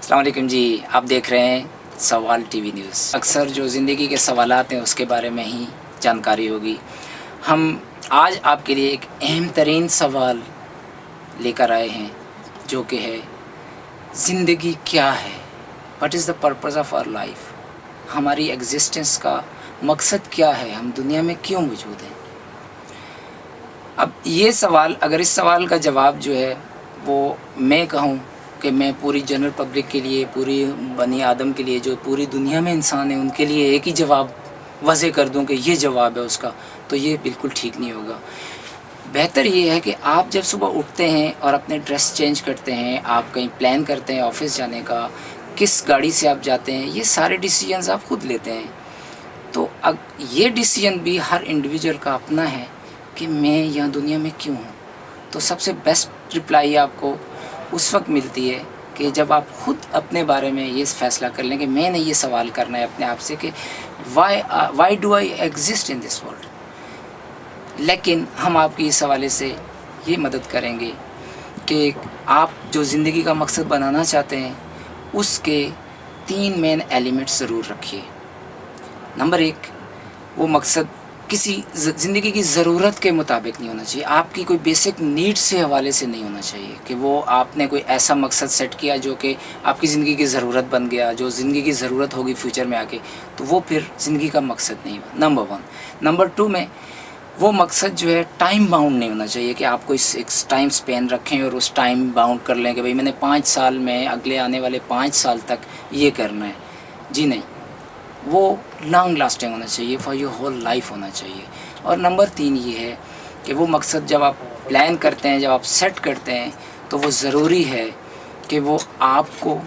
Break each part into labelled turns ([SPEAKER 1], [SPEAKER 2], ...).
[SPEAKER 1] अस्सलाम वालेकुम जी। आप देख रहे हैं सवाल टीवी न्यूज़। अक्सर जो ज़िंदगी के सवालात हैं उसके बारे में ही जानकारी होगी। हम आज आपके लिए एक अहम तरीन सवाल लेकर आए हैं जो कि है ज़िंदगी क्या है, what is the purpose of our life. हमारी एग्जिस्टेंस का मकसद क्या है, हम दुनिया में क्यों मौजूद हैं। अब ये सवाल, अगर इस सवाल का जवाब जो है वो मैं कहूँ कि मैं पूरी जनरल पब्लिक के लिए, पूरी बनी आदम के लिए, जो पूरी दुनिया में इंसान है उनके लिए एक ही जवाब वज़े कर दूं कि ये जवाब है उसका, तो ये बिल्कुल ठीक नहीं होगा। बेहतर ये है कि आप जब सुबह उठते हैं और अपने ड्रेस चेंज करते हैं, आप कहीं प्लान करते हैं ऑफ़िस जाने का, किस गाड़ी से आप जाते हैं, ये सारे डिसीजंस आप खुद लेते हैं। तो अब ये डिसीजन भी हर इंडिविजुअल का अपना है कि मैं यहाँ दुनिया में क्यों हूँ। तो सबसे बेस्ट रिप्लाई आपको उस वक्त मिलती है कि जब आप खुद अपने बारे में ये फ़ैसला कर लें कि मैंने ये सवाल करना है अपने आप से कि why do I exist in this world. लेकिन हम आपकी इस हवाले से ये मदद करेंगे कि आप जो ज़िंदगी का मकसद बनाना चाहते हैं उसके 3 मेन एलिमेंट्स ज़रूर रखिए। नंबर 1, वो मकसद किसी ज़िंदगी की ज़रूरत के मुताबिक नहीं होना चाहिए, आपकी कोई बेसिक नीड्स से हवाले से नहीं होना चाहिए कि वो आपने कोई ऐसा मकसद सेट किया जो कि आपकी ज़िंदगी की ज़रूरत बन गया, जो ज़िंदगी की ज़रूरत होगी फ्यूचर में आके, तो वो फिर ज़िंदगी का मकसद नहीं हुआ, नंबर 1। नंबर 2 में वो मकसद जो है टाइम बाउंड नहीं होना चाहिए कि आप कोई एक टाइम स्पेन रखें और उस टाइम बाउंड कर लें कि भाई मैंने 5 साल में, अगले आने वाले 5 साल तक ये करना है। जी नहीं, वो लॉन्ग लास्टिंग होना चाहिए, फॉर योर होल लाइफ होना चाहिए। और नंबर 3 ये है कि वो मकसद जब आप प्लान करते हैं, जब आप सेट करते हैं, तो वो ज़रूरी है कि वो आपको,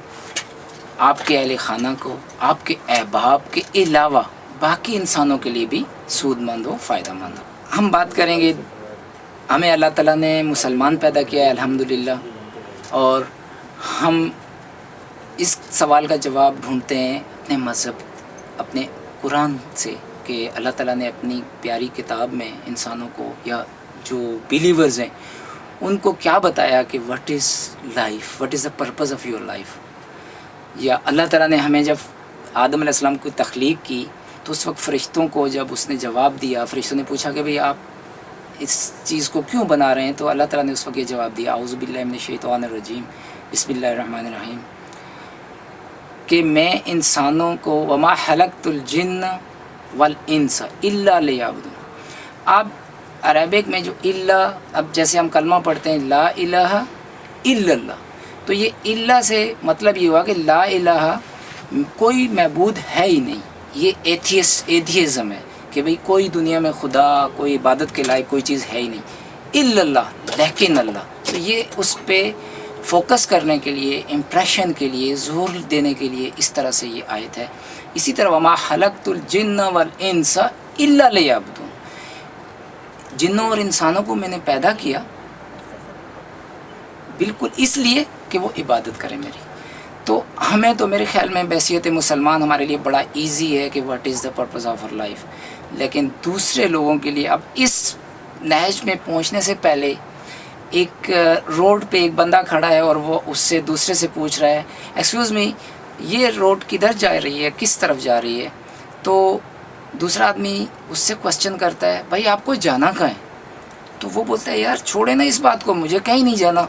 [SPEAKER 1] आपके अहले ख़ाना को, आपके अहबाब के अलावा बाकी इंसानों के लिए भी सूदमंद हो, फ़ायदेमंद हो। हम बात करेंगे, हमें अल्लाह ताला ने मुसलमान पैदा किया है अल्हम्दुलिल्लाह, और हम इस सवाल का जवाब ढूंढते हैं अपने मज़हब, अपने कुरान से कि अल्लाह ताला ने अपनी प्यारी किताब में इंसानों को, या जो बिलीवर्स हैं उनको क्या बताया कि what is life, what is the purpose of your life. या अल्लाह ताला ने हमें जब आदम अलैहिस्सलाम को तख्लीक की तो उस वक्त फ़रिश्तों को जब उसने जवाब दिया, फ़रिश्तों ने पूछा कि भाई आप इस चीज़ को क्यों बना रहे हैं, तो अल्लाह ताला ने उस वक्त ये जवाब दिया, औज़ु बिल्लाहि मिनश शैतानिर रजीम, बिस्मिल्लाहिर रहमानिर रहीम, कि मैं इंसानों को वमा खलक़तुल जिन्न वल इंसा इल्ला लियअबुदून। अब अरबिक में जो इल्ला, अब जैसे हम कलमा पढ़ते हैं ला इलाहा इल्लल्लाह, तो ये इल्ला से मतलब ये हुआ कि ला इलाहा, कोई महबूद है ही नहीं। ये एथियज़म है कि भाई कोई दुनिया में खुदा, कोई इबादत के लायक कोई चीज़ है ही नहीं, इल्लल्लाह, लेकिन अल्लाह। तो ये उस पर फोकस करने के लिए, इम्प्रेशन के लिए, ज़ोर देने के लिए इस तरह से ये आयत है। इसी तरह वमा खलक़तुल जिन्न वल इंसा इल्ला लियअबुदून, जिन्नों और इंसानों को मैंने पैदा किया बिल्कुल इसलिए कि वो इबादत करें मेरी। तो हमें तो मेरे ख़्याल में बैसियत मुसलमान हमारे लिए बड़ा इजी है कि what is the purpose of our life. लेकिन दूसरे लोगों के लिए, अब इस नहज में पहुंचने से पहले एक रोड पे एक बंदा खड़ा है और वो उससे दूसरे से पूछ रहा है, एक्सक्यूज़ मी, ये रोड किधर जा रही है, किस तरफ जा रही है। तो दूसरा आदमी उससे क्वेश्चन करता है, भाई आपको जाना कहाँ है। तो वो बोलता है, यार छोड़े ना इस बात को, मुझे कहीं नहीं जाना।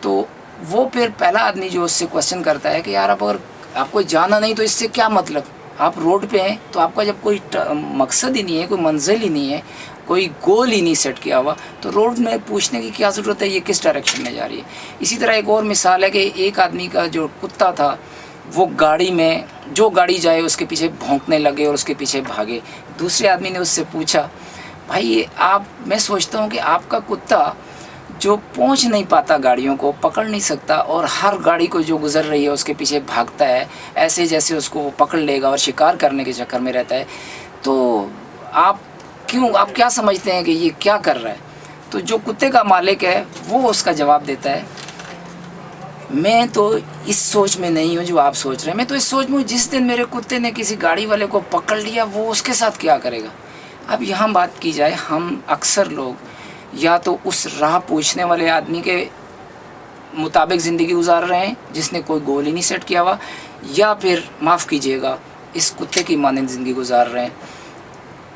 [SPEAKER 1] तो वो फिर पहला आदमी जो उससे क्वेश्चन करता है कि यार आप अगर आपको जाना नहीं तो इससे क्या मतलब, आप रोड पे हैं तो आपका जब कोई मकसद ही नहीं है, कोई मंजिल ही नहीं है, कोई गोल ही नहीं सेट किया हुआ, तो रोड में पूछने की क्या ज़रूरत है ये किस डायरेक्शन में जा रही है। इसी तरह एक और मिसाल है कि एक आदमी का जो कुत्ता था वो गाड़ी में जो गाड़ी जाए उसके पीछे भौंकने लगे और उसके पीछे भागे। दूसरे आदमी ने उससे पूछा, भाई ये आप, मैं सोचता हूँ कि आपका कुत्ता जो पहुंच नहीं पाता, गाड़ियों को पकड़ नहीं सकता और हर गाड़ी को जो गुज़र रही है उसके पीछे भागता है, ऐसे जैसे उसको वो पकड़ लेगा और शिकार करने के चक्कर में रहता है, तो आप क्या समझते हैं कि ये क्या कर रहा है। तो जो कुत्ते का मालिक है वो उसका जवाब देता है, मैं तो इस सोच में नहीं हूँ जो आप सोच रहे हैं, मैं तो इस सोच में हूँ जिस दिन मेरे कुत्ते ने किसी गाड़ी वाले को पकड़ लिया वो उसके साथ क्या करेगा। अब यहाँ बात की जाए, हम अक्सर लोग या तो उस राह पूछने वाले आदमी के मुताबिक ज़िंदगी गुजार रहे हैं जिसने कोई गोल ही नहीं सेट किया हुआ, या फिर माफ़ कीजिएगा इस कुत्ते की मानंद ज़िंदगी गुजार रहे हैं,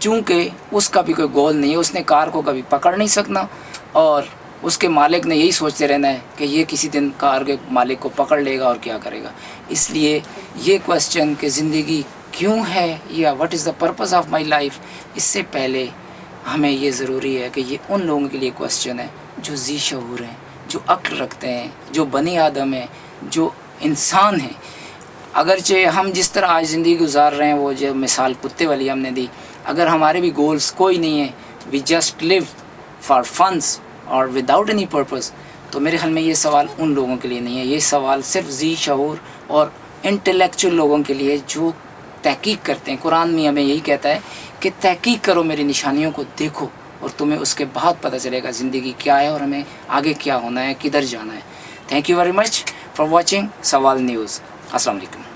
[SPEAKER 1] चूँकि उसका भी कोई गोल नहीं है, उसने कार को कभी पकड़ नहीं सकना और उसके मालिक ने यही सोचते रहना है कि ये किसी दिन कार के मालिक को पकड़ लेगा और क्या करेगा। इसलिए ये क्वेश्चन कि ज़िंदगी क्यों है या what is the purpose of my life, इससे पहले हमें ये ज़रूरी है कि ये उन लोगों के लिए क्वेश्चन है जो जी शऊर हैं, जो अक्ल रखते हैं, जो बनी आदम हैं, जो इंसान हैं। अगरचे हम जिस तरह आज ज़िंदगी गुजार रहे हैं, वो जो मिसाल कुत्ते वाली हमने दी, अगर हमारे भी गोल्स कोई नहीं है, वी जस्ट लिव फॉर फन्स और विदाउट एनी पर्पस, तो मेरे ख्याल में ये सवाल उन लोगों के लिए नहीं है। ये सवाल सिर्फ जी शऊर और इंटेलेक्चुअल लोगों के लिए जो तहकीक करते हैं। कुरान में हमें यही कहता है कि तहकीक करो, मेरी निशानियों को देखो, और तुम्हें उसके बाद पता चलेगा ज़िंदगी क्या है और हमें आगे क्या होना है, किधर जाना है। Thank you very much for watching सवाल न्यूज़। अस्सलाम वालेकुम।